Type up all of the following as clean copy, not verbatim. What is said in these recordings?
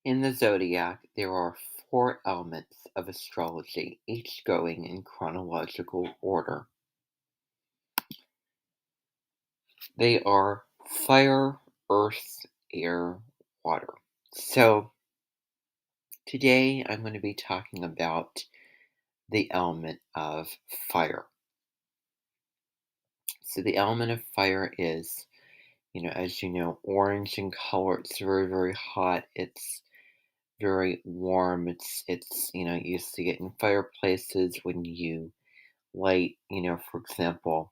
In the zodiac, there are four elements of astrology, each going in chronological order. They are fire, earth, air, water. So, today I'm going to be talking about the element of fire. So, the element of fire is, as you know, orange in color. It's very, very hot. It's very warm. You see it in fireplaces when you light, for example,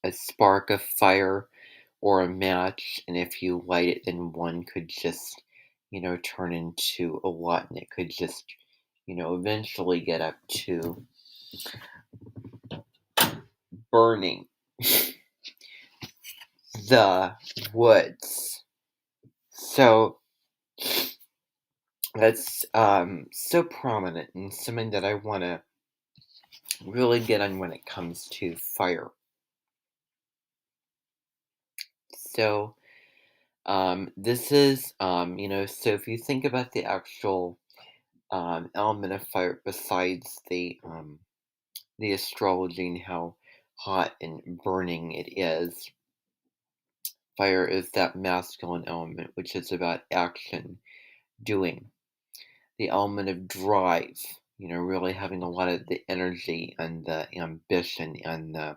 a spark of fire or a match, and if you light it, then one could just, turn into a lot, and it could just, eventually get up to burning the woods. So that's so prominent and something that I want to really get on when it comes to fire. So this is, so if you think about the actual element of fire, besides the astrology and how hot and burning it is, fire is that masculine element, which is about action, doing. The element of drive, really having a lot of the energy and the ambition and the,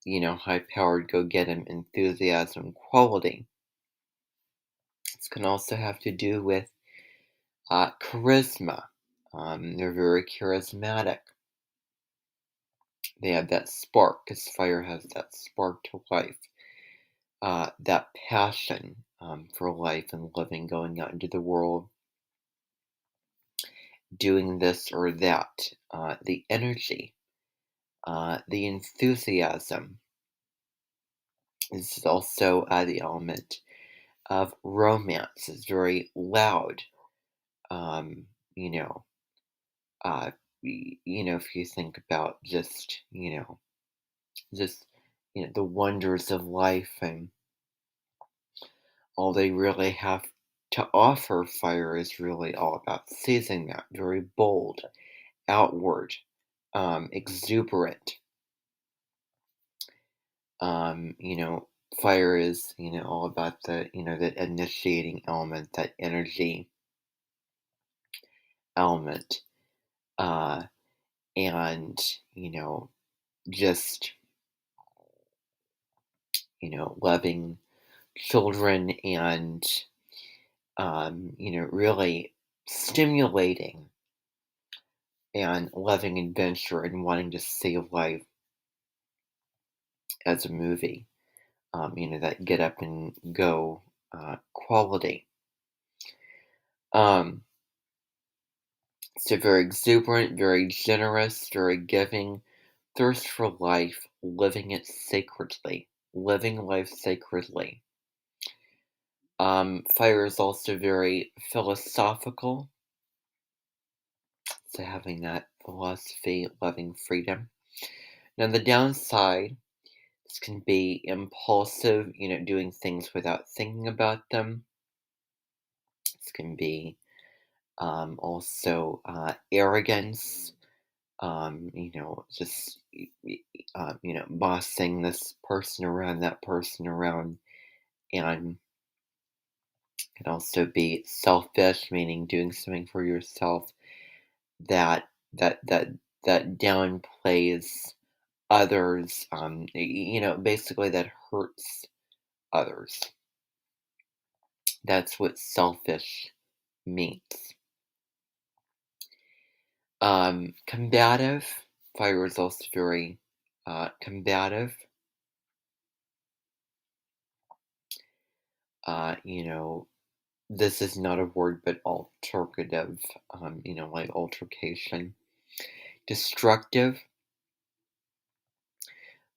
high powered go get 'em enthusiasm quality. This can also have to do with charisma. They're very charismatic. They have that spark, because fire has that spark to life. That passion for life and living, going out into the world, doing this or that. The energy, the enthusiasm. This is also the element of romance. It's very loud. Um, you know, if you think about just the wonders of life and all they really have to offer, fire is really all about seizing that. Very bold, outward, exuberant. Um, you know, Fire is, all about that initiating element, that energy element. Uh, and, just, loving children and, really stimulating and loving adventure and wanting to see life as a movie. That get up and go quality. Um, so very exuberant, very generous, very giving, thirst for life, living it sacredly, living life sacredly. Fire is also very philosophical, so having that philosophy, loving freedom. Now, the downside, this can be impulsive, doing things without thinking about them. This can be also arrogance, just, bossing this person around, that person around, and can also be selfish, meaning doing something for yourself that that that that downplays others, basically that hurts others. That's what selfish means. Combative. Fire is also very combative. Uh, you know, this is not a word, but altercative, like altercation. Destructive.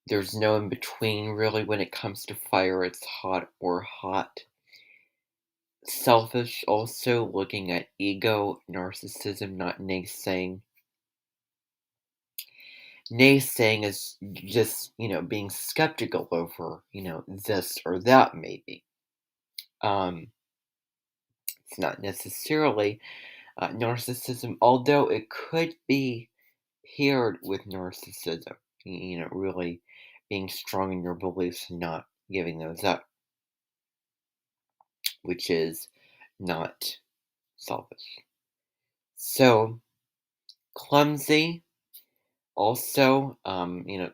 There's no in between really when it comes to fire. It's hot or hot. Selfish, also looking at ego, narcissism, not naysaying. Naysaying is just, being skeptical over, this or that maybe. Um, It's not necessarily narcissism, although it could be paired with narcissism. Really being strong in your beliefs and not giving those up, which is not selfish. So, clumsy, also,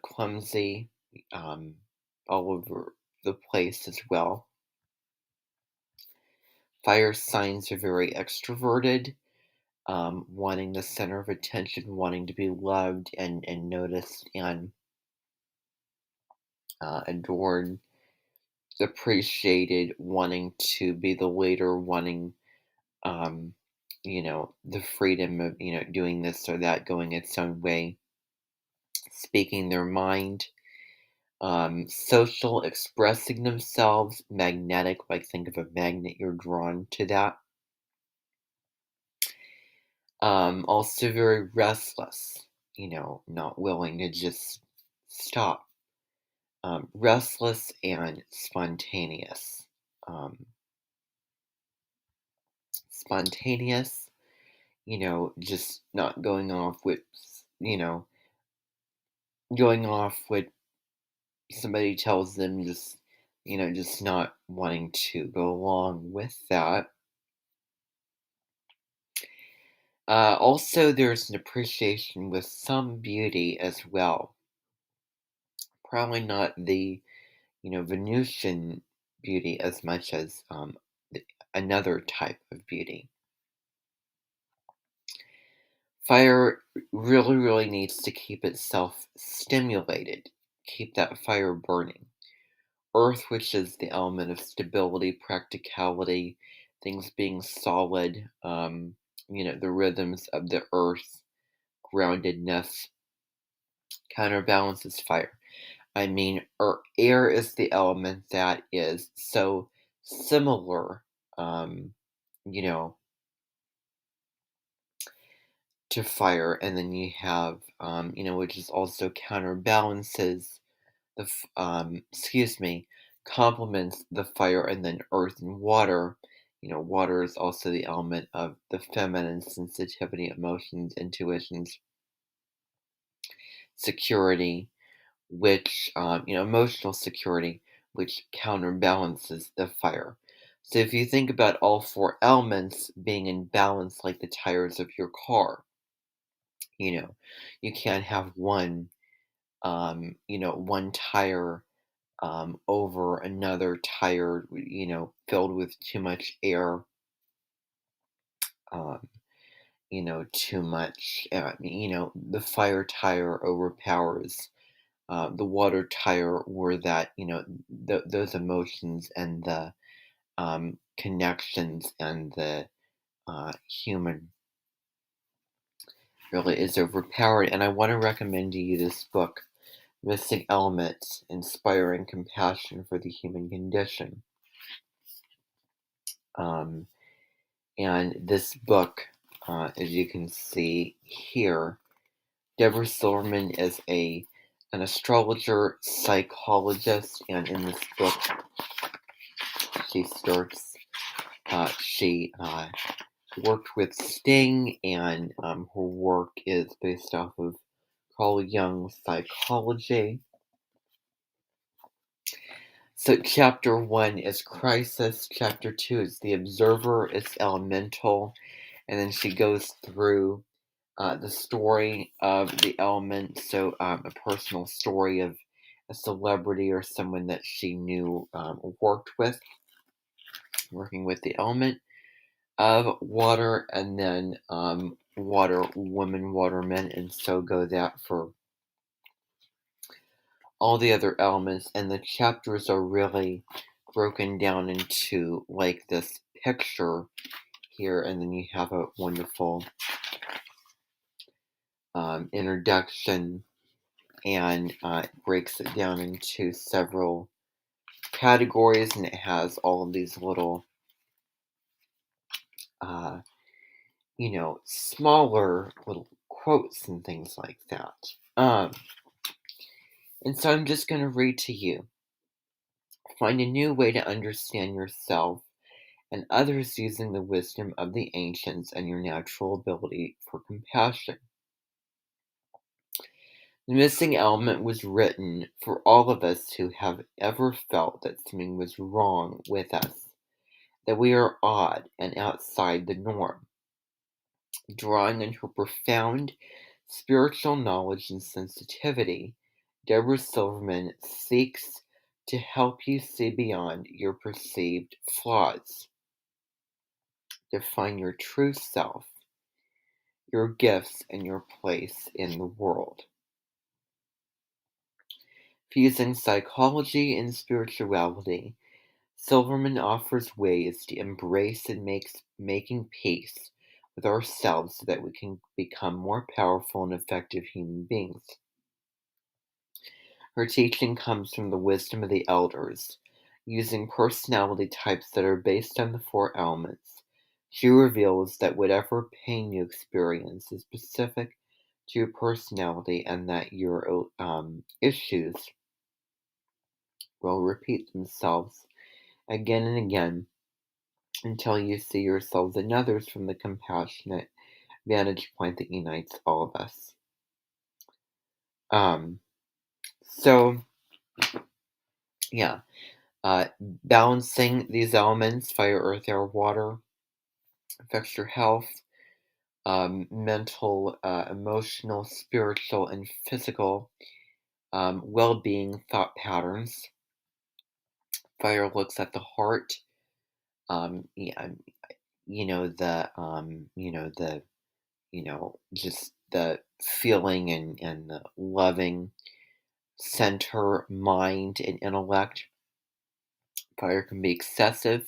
clumsy um, all over the place as well. Fire signs are very extroverted, wanting the center of attention, wanting to be loved and noticed and adored, appreciated, wanting to be the leader, wanting, um, the freedom of, doing this or that, going its own way, speaking their mind, social, expressing themselves, magnetic, like think of a magnet, you're drawn to that. Also very restless, not willing to just stop. Restless and spontaneous. Um, Spontaneous, just not going off with, you know, going off what somebody tells them, just not wanting to go along with that. Also, there's an appreciation with some beauty as well. Probably not the, Venusian beauty as much as another type of beauty. Fire really, really needs to keep itself stimulated, keep that fire burning. Earth, which is the element of stability, practicality, things being solid, the rhythms of the earth, groundedness, counterbalances fire. I mean, air is the element that is so similar, um, you know, to fire, and then you have, which is also counterbalances complements the fire, and then earth and water. Water is also the element of the feminine sensitivity, emotions, intuitions, security, which, emotional security, which counterbalances the fire. So if you think about all four elements being in balance, like the tires of your car, you know, you can't have one tire over another tire, filled with too much air, um, too much, the fire tire overpowers the water tire, where that, those emotions and the connections and the human really is overpowered. And I want to recommend to you this book, Missing Elements, Inspiring Compassion for the Human Condition. Um, and this book, as you can see here, Deborah Silverman is an astrologer, psychologist, and in this book, she starts. She worked with Sting, and her work is based off of Carl Jung's psychology. So, chapter 1 is crisis. Chapter 2 is the observer. It's elemental, and then she goes through the story of the element. So, a personal story of a celebrity or someone that she knew working with the element of water, and then water woman, watermen, and so go that for all the other elements. And the chapters are really broken down into like this picture here, and then you have a wonderful introduction, and it breaks it down into several categories, and it has all of these little uh, smaller little quotes and things like that. And so I'm just going to read to you. Find a new way to understand yourself and others using the wisdom of the ancients and your natural ability for compassion. The missing element was written for all of us who have ever felt that something was wrong with us, that we are odd and outside the norm. Drawing on her profound spiritual knowledge and sensitivity, Deborah Silverman seeks to help you see beyond your perceived flaws, to find your true self, your gifts, and your place in the world. Fusing psychology and spirituality, Silverman offers ways to embrace and making peace with ourselves so that we can become more powerful and effective human beings. Her teaching comes from the wisdom of the elders, using personality types that are based on the four elements. She reveals that whatever pain you experience is specific to your personality and that your issues will repeat themselves again and again until you see yourselves and others from the compassionate vantage point that unites all of us. Um, so, yeah, balancing these elements, fire, earth, air, water, affects your health, mental, emotional, spiritual, and physical well being thought patterns. Fire looks at the heart, yeah, just the feeling and the loving center, mind, and intellect. Fire can be excessive.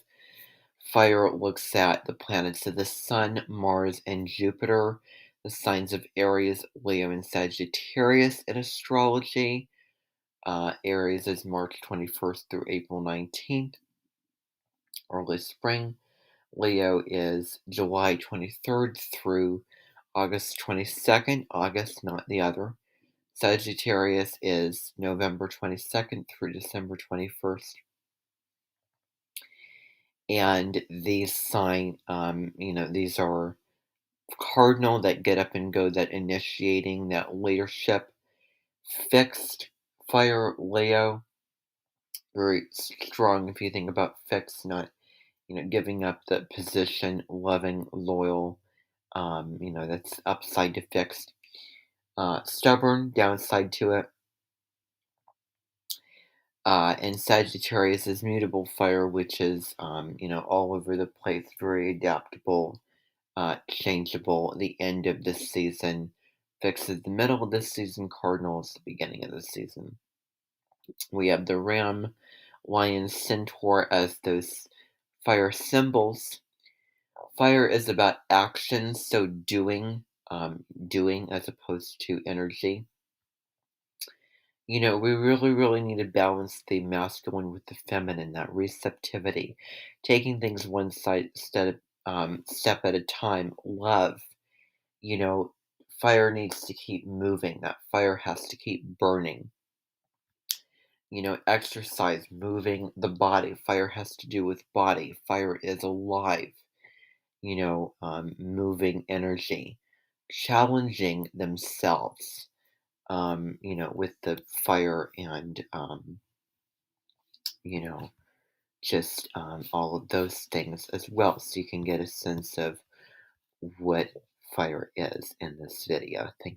Fire looks at the planets of the Sun, Mars, and Jupiter, the signs of Aries, Leo, and Sagittarius in astrology. Aries is March 21st through April 19th, early spring. Leo is July 23rd through August 22nd, August, not the other. Sagittarius is November 22nd through December 21st. And these are cardinal, that get up and go, that initiating, that leadership. Fixed fire, Leo, very strong if you think about fixed, not, giving up the position, loving, loyal, that's upside to fixed. Stubborn, downside to it. And Sagittarius is mutable fire, which is, all over the place, very adaptable, changeable. The end of this season fixes the middle of this season, cardinals the beginning of the season. We have the ram, lion, centaur as those fire symbols. Fire is about action, so doing as opposed to energy. We really, really need to balance the masculine with the feminine, that receptivity, taking things one step at a time. Love, you know, fire needs to keep moving. That fire has to keep burning. Exercise, moving the body. Fire has to do with body. Fire is alive. Moving energy, challenging themselves. With the fire and you know, just all of those things as well. So you can get a sense of what fire is in this video. Thank you.